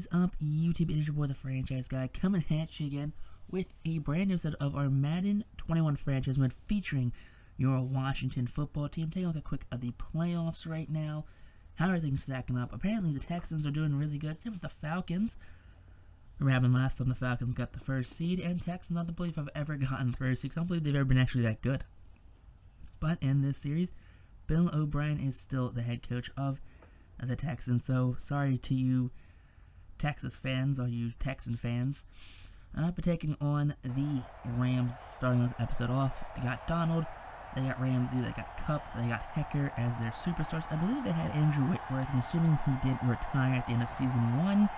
is up, YouTube? It is your boy, the Franchise Guy, coming at you again with a brand new episode of our Madden 21 Franchise Mode featuring your Washington football team. Taking a look at quick at the playoffs right now. How are things stacking up? Apparently, the Texans are doing really good. Same with the Falcons. Remember happened last time the Falcons got the first seed, and Texans, I don't believe have ever gotten the first seed. I don't believe they've ever been actually that good. But in this series, Bill O'Brien is still the head coach of the Texans. So sorry to you Texas fans, or you Texan fans, but taking on the Rams. Starting this episode off, they got Donald, they got Ramsey, they got Cup, they got Hecker as their superstars. I believe they had Andrew Whitworth. I'm assuming he did retire at the end of season 1.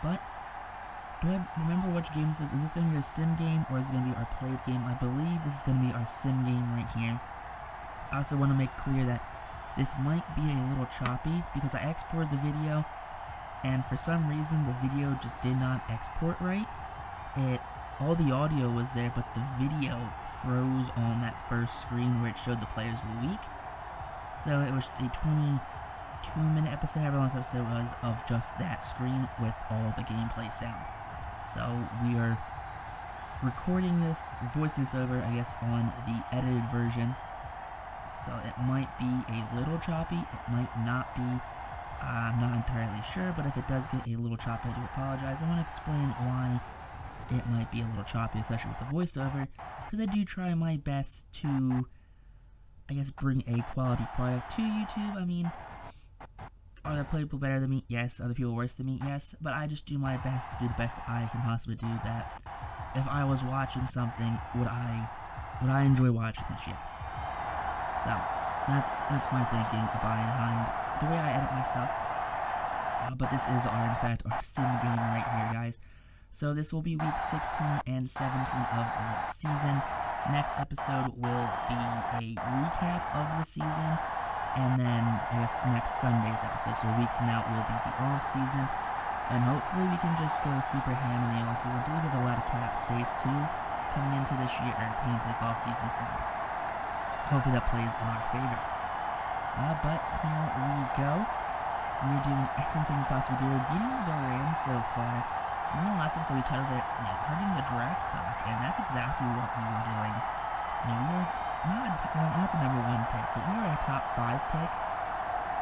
But do I remember which game this is? Is this going to be our sim game or is it going to be our played game? I believe this is going to be our sim game right here. I also want to make clear that this might be a little choppy because I exported the video, and for some reason the video just did not export right. All the audio was there, but the video froze on that first screen where it showed the players of the week. So it was a 22-minute episode, however long this episode was, of just that screen with all the gameplay sound. So we are recording this, voicing this over, I guess, on the edited version. So it might be a little choppy, it might not be, I'm not entirely sure, but if it does get a little choppy, I do apologize. I want to explain why it might be a little choppy, especially with the voiceover, because I do try my best to, I guess, bring a quality product to YouTube. I mean, are there people better than me? Yes. Are there people worse than me? Yes. But I just do my best to do the best I can possibly do. That if I was watching something, would I enjoy watching this? Yes. So that's my thinking behind the way I edit my stuff. But this is in fact our sim game right here, guys. So this will be week 16 and 17 of the season. Next episode will be a recap of the season, and then I guess next Sunday's episode, so a week from now, will be the off season. And hopefully we can just go super ham in the off season. I believe we have a lot of cap space too coming into this year, or coming into this off season. So hopefully that plays in our favor. But here we go. We're doing everything we possibly do. We're beating the Rams so far. In the last episode we titled it, hurting the draft stock, and that's exactly what we were doing. We were not the number 1 pick, but we were a top 5 pick.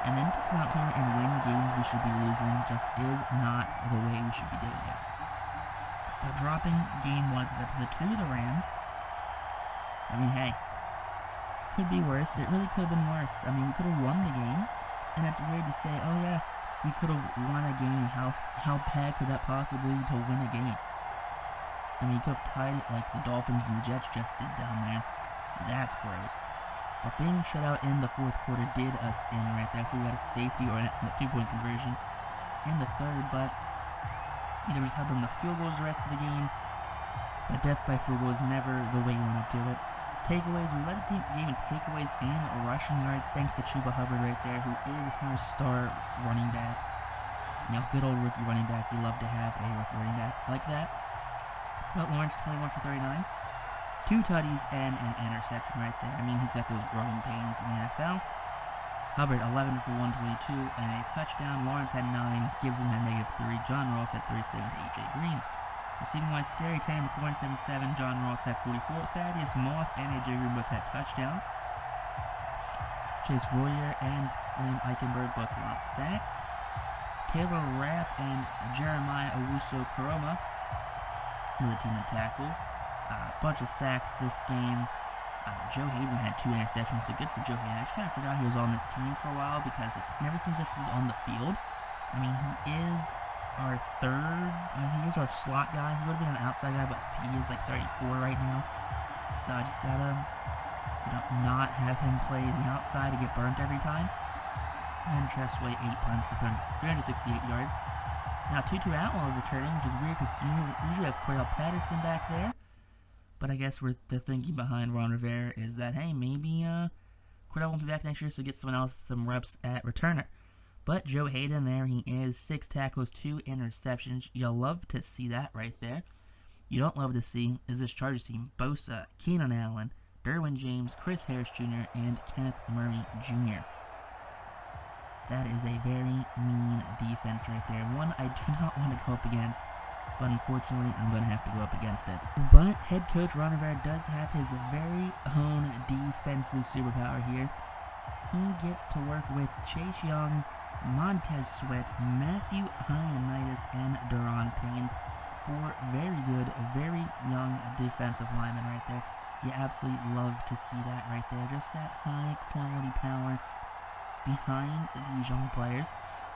And then to come out here and win games we should be losing just is not the way we should be doing it. But dropping game 1 of this episode to the Rams, I mean, hey, could be worse. It really could have been worse. I mean, we could have won the game, and it's weird to say, oh yeah, we could have won a game. How bad could that possibly be to win a game? I mean, you could have tied it like the Dolphins and the Jets just did down there. That's gross. But being shut out in the 4th quarter did us in right there, so we got a safety or a 2-point conversion in the 3rd, but either we just had them the field goals the rest of the game, but death by field goal is never the way you want to do it. Takeaways, we led the game in takeaways and rushing yards thanks to Chuba Hubbard right there, who is our star running back. Good old rookie running back. You love to have a rookie running back like that. But Lawrence, 21 for 39. 2 tutties and an interception right there. I mean, he's got those growing pains in the NFL. Hubbard, 11 for 122 and a touchdown. Lawrence had 9. Gibson had -3. John Ross had 37 to A.J. Green. Receiving wise, Scary Terry McLaurin 77, John Ross had 44, Thaddeus Moss and A.J. Green both had touchdowns. Chase Royer and Liam Eichenberg both got sacks. Taylor Rapp and Jeremiah Owusu-Koroma were the team in tackles. A bunch of sacks this game. Joe Hayden had 2 interceptions, so good for Joe Hayden. I actually kind of forgot he was on this team for a while because it just never seems like he's on the field. I mean, he is our 3rd, he is our slot guy. He would have been an outside guy, but he is like 34 right now. So I just gotta, not have him play the outside to get burnt every time. And Tressway 8 punts for 368 yards. Now Tutu Atwell is returning, which is weird because you usually have Cordarrelle Patterson back there. But I guess the thinking behind Ron Rivera is that, hey, maybe Cordarrelle won't be back next year, so get someone else some reps at returner. But Joe Hayden there, he is 6 tackles, 2 interceptions. You'll love to see that right there. You don't love to see is this Chargers team: Bosa, Keenan Allen, Derwin James, Chris Harris Jr., and Kenneth Murray Jr. That is a very mean defense right there. One I do not want to go up against, but unfortunately I'm going to have to go up against it. But head coach Ron Rivera does have his very own defensive superpower here. He gets to work with Chase Young, Montez Sweat, Matthew Ioannidis, and Daron Payne. Four very good, very young defensive linemen right there. You absolutely love to see that right there. Just that high quality power behind these young players.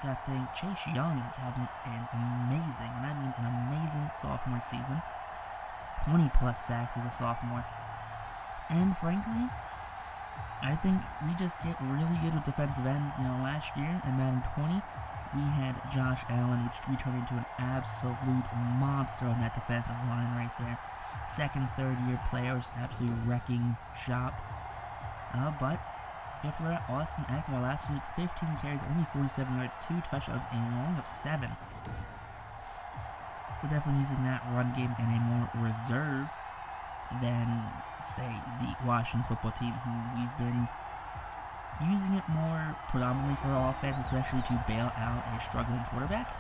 I think Chase Young is having an amazing, and I mean an amazing sophomore season. 20 plus sacks as a sophomore. And frankly, I think we just get really good with defensive ends. You know, last year in Madden 20, we had Josh Allen, which we turned into an absolute monster on that defensive line right there. Second, third year players absolutely wrecking shop. But you have to worry about Austin Eckler last week, 15 carries, only 47 yards, 2 touchdowns, a long of 7. So definitely using that run game in a more reserve than, say, the Washington football team, who we've been using it more predominantly for offense, especially to bail out a struggling quarterback.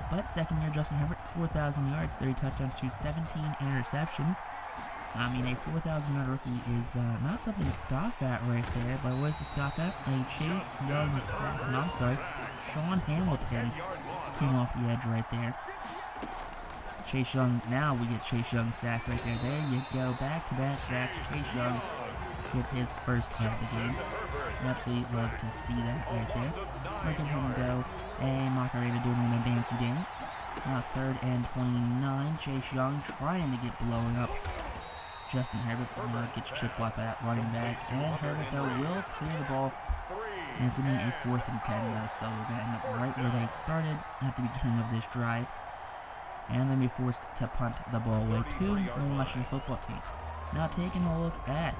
But second year Justin Herbert, 4,000 yards, 30 touchdowns to 17 interceptions. I mean, a 4,000-yard rookie is not something to scoff at right there, but what is to scoff at? A Chase Young sack. No, I'm sorry. Sean Hamilton came off the edge right there. Chase Young, now we get Chase Young sack right there. There you go, back-to-back sacks. Chase Young gets his first of the game. Absolutely love to see that right there. Look at him go. A Macarena doing a dancey dance. Now 3rd and 29. Chase Young trying to get blowing up Justin Herbert. Gets chip blocked by that running back. And Herbert, though, will clear the ball. And it's going to be a 4th and 10, though. So we're going to end up right where they started at the beginning of this drive. And they'll be forced to punt the ball away to the Washington football team. Now taking a look at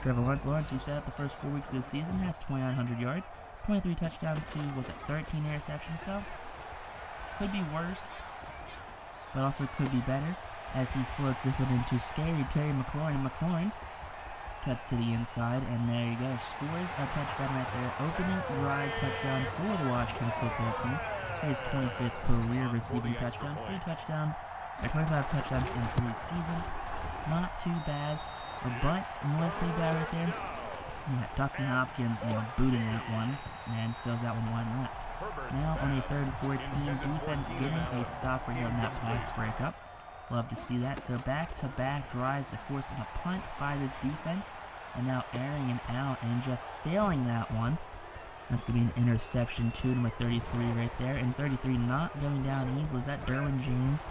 Trevor Lawrence, who set up the first 4 weeks of the season, has 2,900 yards, 23 touchdowns to, 13 interceptions. So could be worse, but also could be better, as he floats this one into scary Terry McLaurin. McLaurin cuts to the inside, and there you go. Scores a touchdown right there. Opening drive touchdown for the Washington football team. His 25th career receiving touchdowns. 25 touchdowns in 3 seasons. Not too bad, but was pretty bad right there. Yeah, Dustin Hopkins, booting that one, and sells that one wide left. Now on a 3rd and 14, defense getting a stop right here on that pass breakup. Love to see that. So back-to-back drives that forced a punt by this defense, and now airing it out and just sailing that one. That's going to be an interception to number 33 right there, and 33 not going down easily. Is that Derwin James?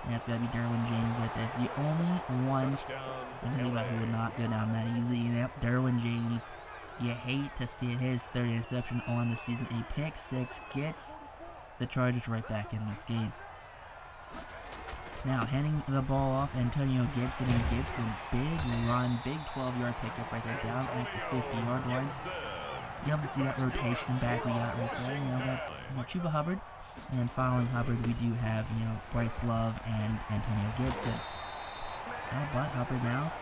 Yeah, it's got to be Derwin James right there. It's the only one anybody who would not go down that easy. Yep, Derwin James. You hate to see it. His 3rd interception on the season. A pick 6 gets the Chargers right back in this game. Now, handing the ball off, Antonio Gibson, and Gibson, big run, big 12-yard pickup right there, down at the 50-yard line. You have to see that rotation back we got right there. We got Chuba Hubbard, and then following Hubbard, we do have, Bryce Love and Antonio Gibson. But Hubbard now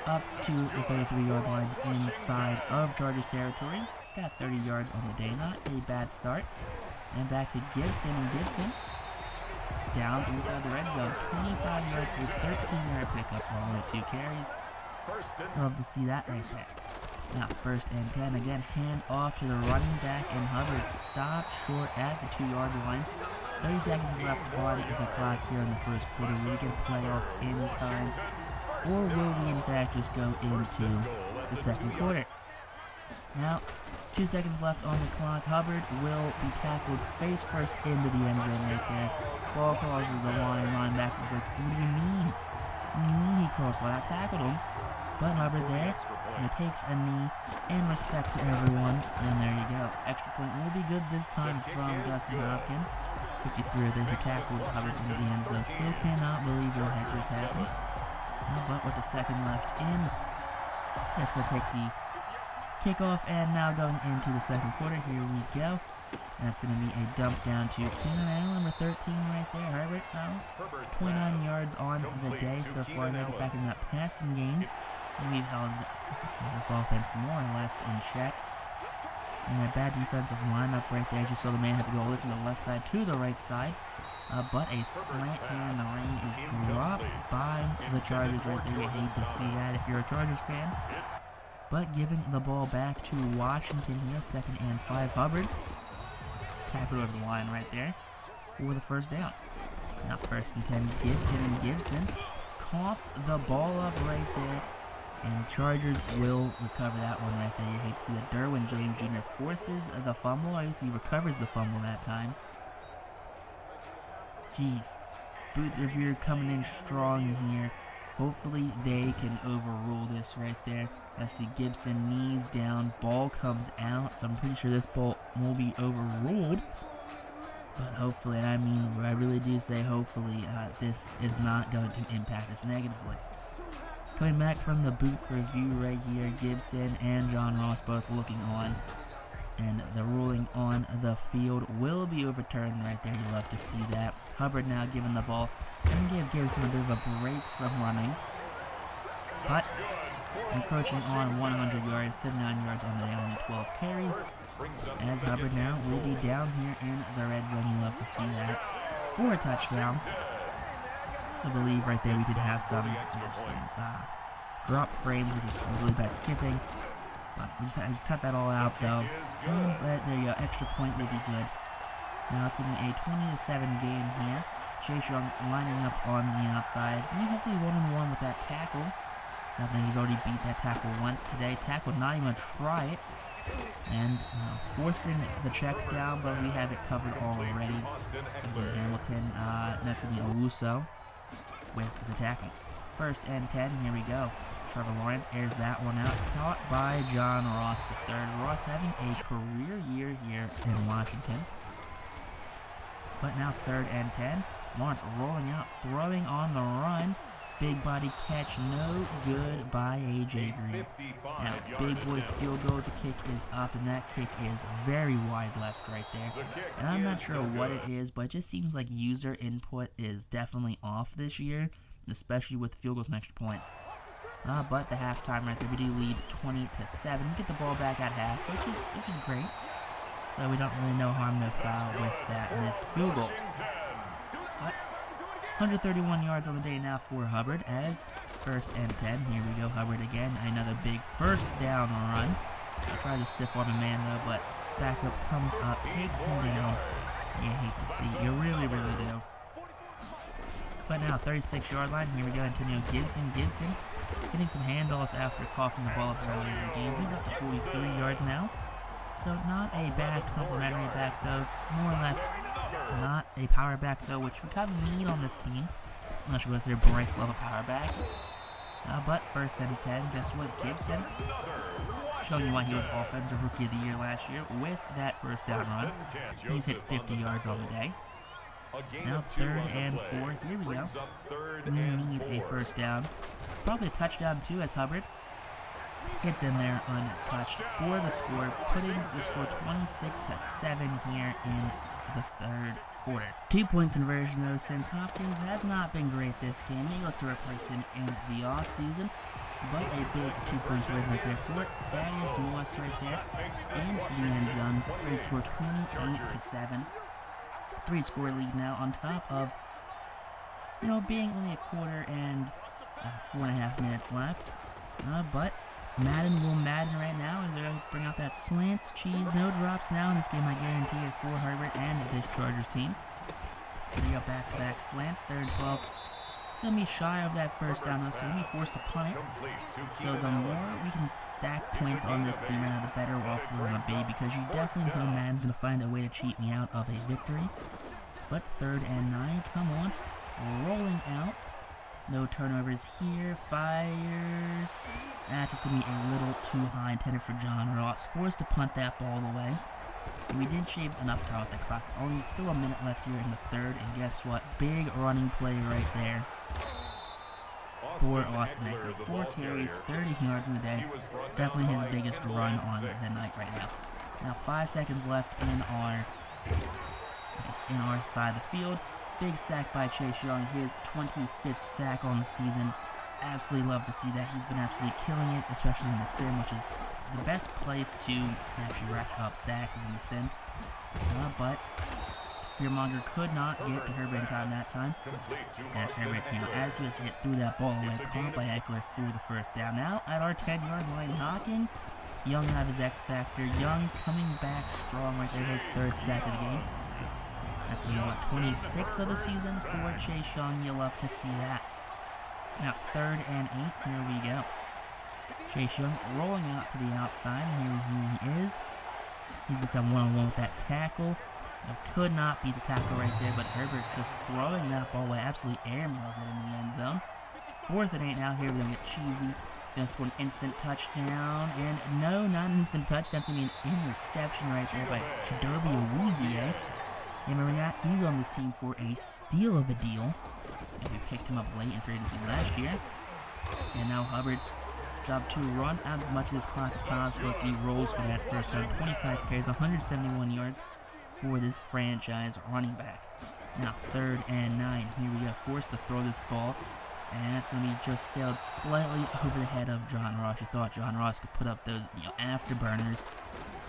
up to the 33-yard line inside of Chargers territory. Got 30 yards on the day, not a bad start. And back to Gibson, and Gibson down inside the red zone. 25 yards, a 13-yard pickup on the 2 carries. Love to see that right there. Now 1st and 10, again, hand off to the running back, and Hubbard stopped short at the 2-yard line. 30 seconds left on the clock here in the first quarter. Will we get a playoff in time, or will we in fact just go into the second quarter? Now, 2 seconds left on the clock. Hubbard will be tackled face first into the end zone right there. Ball crosses the line. Linebacker's like, what do you mean? What do you mean he crossed? Well, I tackled him. But Hubbard there, takes a knee in respect to everyone. And there you go. Extra point will be good this time from Dustin Hopkins. 53 there, who tackled Hubbard into the end zone. Still cannot believe what had just happened. But with the second left in, let's go take the kickoff, and now going into the second quarter. Here we go. That's going to be a dump down to Keenan Allen, number 13 right there. Herbert now 29 yards on the day so far. Now get back in that passing game. We've held this offense more or less in check. And a bad defensive lineup right there. As you saw, the man had to go away from the left side to the right side. But a slant here in the rain is dropped by the Chargers right there. You hate to see that if you're a Chargers fan. But giving the ball back to Washington here. 2nd and 5. Hubbard tackled over the line right there for the first down. Now 1st and 10. Gibson coughs the ball up right there. And Chargers will recover that one right there. You hate to see that. Derwin James Jr. forces the fumble. I guess he recovers the fumble that time. Jeez. Booth Revere coming in strong here. Hopefully they can overrule this right there. I see Gibson knees down. Ball comes out. So I'm pretty sure this ball will be overruled. But hopefully, and I mean, I really do say hopefully, this is not going to impact us negatively. Coming back from the boot review right here, Gibson and John Ross both looking on. And the ruling on the field will be overturned right there. You love to see that. Hubbard now giving the ball. And give Gibson a bit of a break from running. But encroaching on 100 yards, 79 yards on the day, only 12 carries. As Hubbard now will be down here in the red zone. You love to see that. For a touchdown. So I believe right there we did have some, drop frames, which is really bad skipping. But we just cut that all out though. And there you go, extra point will be good. Now it's going to be a 20-7 game here. Chase Young lining up on the outside. And hopefully 1-on-1 with that tackle. I think he's already beat that tackle once today. Tackle not even try it. And forcing the check down, but we have it covered already. Hamilton, that's going to be Owusu with the tackle. 1st and 10, here we go. Trevor Lawrence airs that one out, caught by John Ross III. Ross having a career year here in Washington. But now 3rd and 10. Lawrence rolling out, throwing on the run. Big body catch, no good by A.J. Green. Now, big boy field goal, the kick is up, and that kick is very wide left right there. And I'm not sure what it is, but it just seems like user input is definitely off this year, especially with field goals and extra points. But the halftime right there, we do lead 20-7. We get the ball back at half, which is great. So we don't really know harm, no foul with that missed field goal. But 131 yards on the day now for Hubbard as 1st and 10. Here we go, Hubbard again. Another big 1st down run. I tried to stiff arm a man though, but backup comes up, takes him down. You hate to see, you really, really do. But now 36-yard line. Here we go, Antonio Gibson. Getting some handoffs after coughing the ball up earlier in the game. He's up to 43 yards now. So not a bad complimentary back though. More or less not a power back though, which we kind of need on this team. Unless you consider Bryce Love a power back. But 1st and 10, guess what? Gibson showing you why he was Offensive Rookie of the Year last year with that 1st down run. He's hit 50 yards on the day. Now 3rd and 4, here we go. We need a 1st down. Probably a touchdown too as Hubbard gets in there untouched for the score, putting the score 26-7 here in the 3rd quarter. 2-point conversion though, since Hopkins has not been great this game. They look to replace him in the offseason. But a big 2-point conversion right there for Thaddeus Moss right there in the end zone. They score 28-7. 3-score lead now on top of, being only a quarter and 4.5 minutes left. But Madden will Madden right now as they're going to bring out that slants, cheese, no drops now in this game, I guarantee it, for Herbert and this Chargers team. We got back-to-back slants, 3rd and 12. It's going to be shy of that 1st down, though, so going to be forced to punt it. So the more we can stack points on this team right now, the better off we're going to be, because you definitely know Madden's going to find a way to cheat me out of a victory. But 3rd and 9, come on, rolling out. No turnovers here, fires. That's just going to be a little too high, intended for John Ross. Forced to punt that ball away. And we did shave enough time with the clock. Only still a minute left here in the 3rd, and guess what? Big running play right there for Austin Eckler. 4 carries, 30 yards in the day. Definitely his biggest run on the night right now. Now 5 seconds left in our side of the field. Big sack by Chase Young, his 25th sack on the season absolutely love to see that. He's been absolutely killing it, especially in the sim, which is the best place to actually rack up sacks is in the sim. But Fearmonger could not get to Herbert in time that time. As Herbert, as he was hit, threw that ball away, caught by Eckler for the first down. Now at our 10-yard line, knocking. Young have his X factor. Young coming back strong right there, his third sack of the game. That's going to be 26th of the season for Chase Young. You'll love to see that. Now 3rd and 8. Here we go. Chase Young rolling out to the outside. Here he is. He's got some one-on-one with that tackle. Could not be the tackle right there, but Herbert just throwing that ball away, absolutely airmails it in the end zone. 4th and 8 now. Here we're going to get cheesy. Going to score an instant touchdown, and no, not an instant touchdown. It's going to be an interception right there by Chidobe Awuzie. Remember that? He's on this team for a steal of a deal. And we picked him up late in free agency last year. And now Hubbard, job to run out as much of his clock as possible as he rolls for that first down. 25 carries, 171 yards for this franchise running back. Now 3rd and 9. Here we go, forced to throw this ball. And that's going to be just sailed slightly over the head of John Ross. You thought John Ross could put up those, afterburners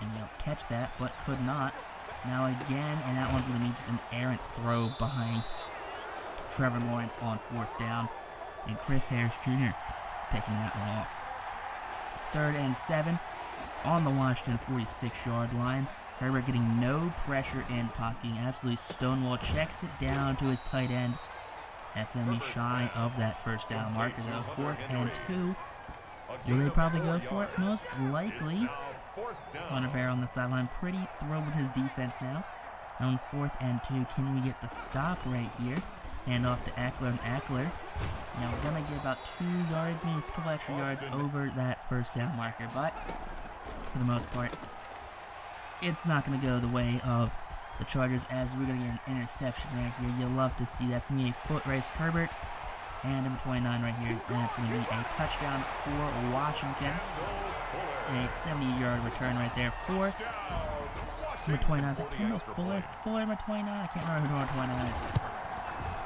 and, catch that, but could not. Now again, and that one's going to be just an errant throw behind Trevor Lawrence on 4th down. And Chris Harris Jr. picking that one off. 3rd and 7 on the Washington 46-yard line. Herbert getting no pressure in pocket. Absolutely stonewall. Checks it down to his tight end. That's going to be shy of that first down marker, though. 4th and 2. Will they probably go for it? Most likely. Cordarrelle on the sideline, pretty thrilled with his defense now. On 4th and 2, can we get the stop right here? Hand off to Eckler, and Eckler. Now we're going to get about 2 yards, maybe a couple extra yards over that first down marker, but for the most part, it's not going to go the way of the Chargers, as we're going to get an interception right here. You'll love to see that's going to be a foot race. Herbert, and number 29 right here, and it's going to be a touchdown for Washington. A 70-yard return right there for number 29. Is that Kendall Fuller? Fuller, number 29? I can't remember who number 29 is.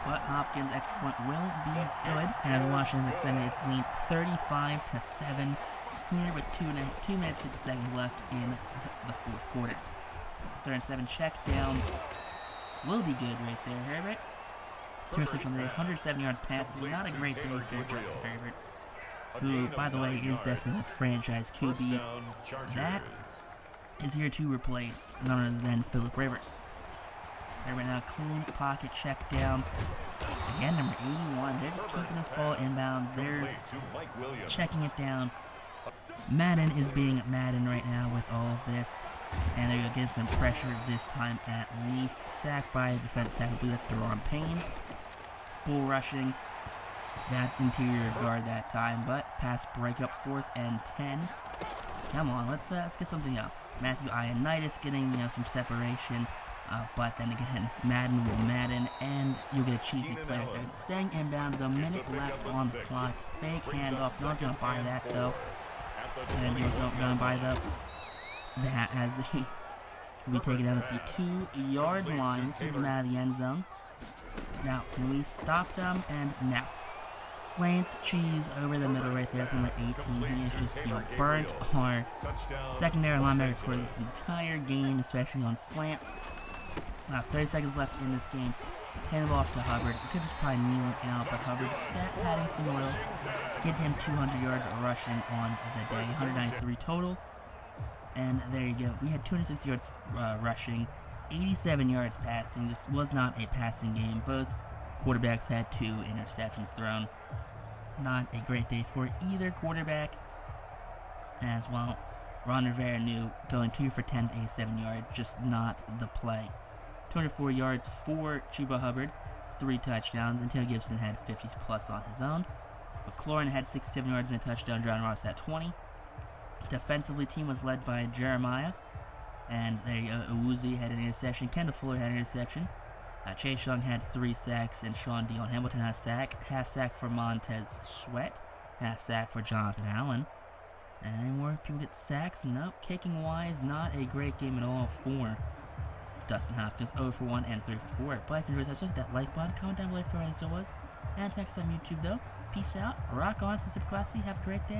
But Hopkins' extra point will be good, as Washington's extended its lead 35-7 here with 2 minutes 50 seconds left in the 4th quarter. 3rd and 7 check down will be good right there, Herbert. 2 interceptions today, 107 yards passing. Not a great day for Justin Herbert, who, by the way, is definitely its franchise QB. That is here to replace none other than Philip Rivers. Herbert now clean pocket check down. Again, number 81. They're just keeping this ball inbounds. They're checking it down. Madden is being Madden right now with all of this. And they're going to get some pressure this time at least. Sacked by a defensive tackle. I believe that's Deron Payne. Bull rushing that interior guard that time. But pass breakup, 4th and 10. Come on, let's get something up. Matthew Ioannidis getting some separation. But then again, Madden will Madden, and you'll get a cheesy play right there. Staying inbound, the minute left on the clock. Fake handoff. No one's going to buy that, though. And he's going to buy that as they will be taken down at the 2-yard line, keep them out of the end zone. Now, can we stop them? And now, slants cheese over the middle right there from our 18. He is just burnt our secondary linebacker for this entire game, especially on slants. Now, 30 seconds left in this game. Hand it off to Hubbard. We could just probably kneel it out, but Hubbard stat padding some more. Get him 200 yards rushing on the day, 193 total. And there you go. We had 260 yards rushing, 87 yards passing. This was not a passing game. Both quarterbacks had 2 interceptions thrown. Not a great day for either quarterback. As well, Ron Rivera knew going 2 for 10 to 87 yards, just not the play. 204 yards for Chuba Hubbard, 3 touchdowns. Until Gibson had 50 plus on his own. McLaurin had 67 yards and a touchdown. John Ross had 20. Defensively, team was led by Jeremiah. And there you go. Awuzie had an interception. Kendall Fuller had an interception. Chase Young had 3 sacks. And Sean Dion Hamilton had a sack. Half sack for Montez Sweat. Half sack for Jonathan Allen. And any more people get sacks? Nope. Kicking wise, not a great game at all for Dustin Hopkins. 0 for 1 and 3 for 4. But if you enjoyed that, that like button, comment down below for how this was. and next on YouTube, though. Peace out. Rock on. Stay super classy. Have a great day.